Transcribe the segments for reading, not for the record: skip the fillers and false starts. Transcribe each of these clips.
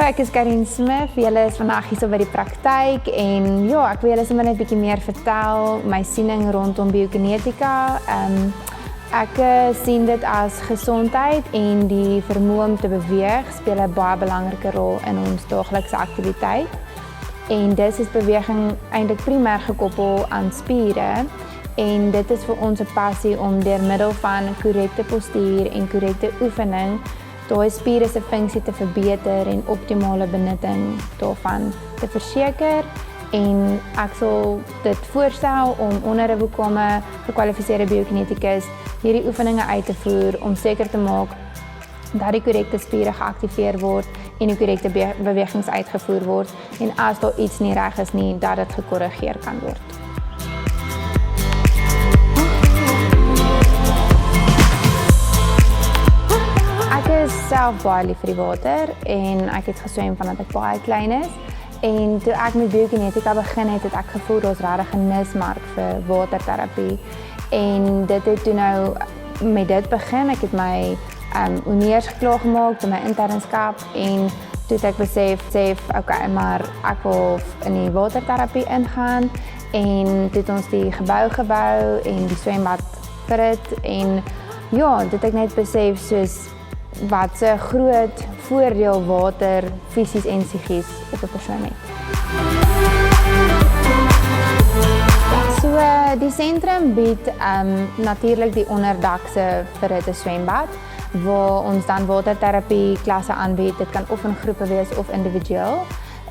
ek is Karin Smith. Julle is vandag hier so by die praktyk en ja, ek wil julle sommer net 'n bietjie meer vertel my siening rondom biokinetika. Ek sien dit as gesondheid en die vermoë om te beweeg speel 'n baie belangrike rol in ons daaglikse aktiwiteit. En dis is beweging eintlik primêr gekoppel aan spiere. En dit is vir ons 'n passie om deur middel van korrekte postuur en korrekte oefening daai spiere se funksie te verbeter en optimale benutting daarvan te verseker. En ek sal dit voorstel om onder 'n bekwame gekwalifiseerde biokineticus hierdie oefeninge uit te voer om seker te maak dat die korrekte spiere geaktiveer word en die korrekte bewegings uitgevoer word en as daar iets nie reg is nie, dat dit gekorrigeer kan word. Ek is self baie lief vir die water en ek het geswem vandat ek baie klein is. En toe ek met biokinetika begin het ek gevoel daar's regtig 'n nismark vir waterterapie. En dit het toe nou met dit begin. Ek het my honeurs geklaar gemaak by my internskap en toe het ek besef okay, maar ek wil in die waterterapie ingaan en toe het ons die gebou en die swembad verrit en ja, dit het ek net besef soos wat 'n groot voordeel water fisies en psigies op 'n persoon het. So die sentrum bied natuurlik die onderdakse verritte swembad waar ons dan waterterapie klasse aanbied. Dit kan of in groepe wees of individueel.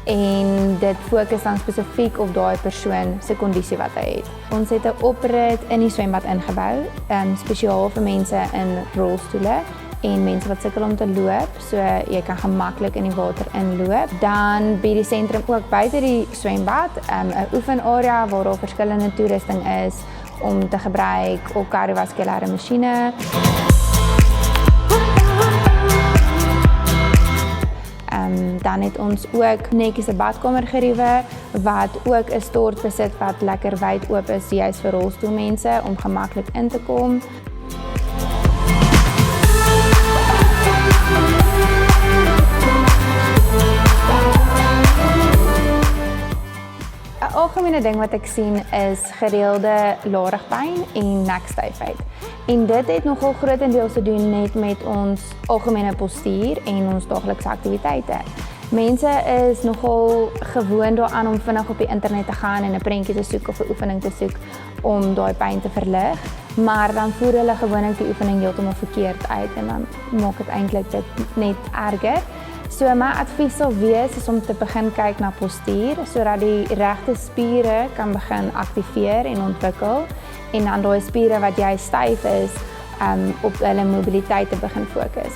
En dit fokus dan spesifiek op daai persoon se kondisie wat hy het. Ons het 'n oprit in die swembad ingebou, spesiaal vir mense in rolstoele en mense wat sukkel om te loop, so jy kan gemaklik in die water inloop. Dan bied die sentrum ook buite die swembad 'n oefenarea waar daar verskillende toerusting is om te gebruik op kardiovaskulêre masjiene. Dan het ons ook netjies 'n badkamer geriewe wat ook 'n stort besit wat lekker wyd oop is juis vir rolstoelmense om gemaklik in te kom. 'n algemene ding wat ek sien is gereelde laarigpyn en nekstyfheid. En dit het nogal grootendeels te doen net met ons algemene postuur en ons daaglikse aktiwiteite. Mense is nogal gewoond daaraan om vinnig op die internet te gaan en 'n prentjie te soek of 'n oefening te soek om daai pyn te verlig, maar dan voer hulle gewoonlik die oefening heeltemal verkeerd uit en dan maak dit eintlik dit net erger. So my advies sal wees is om te begin kyk na postuur sodat die regte spiere kan begin aktiveer en ontwikkel en dan daai spiere wat jy styf is op hulle mobiliteit te begin fokus.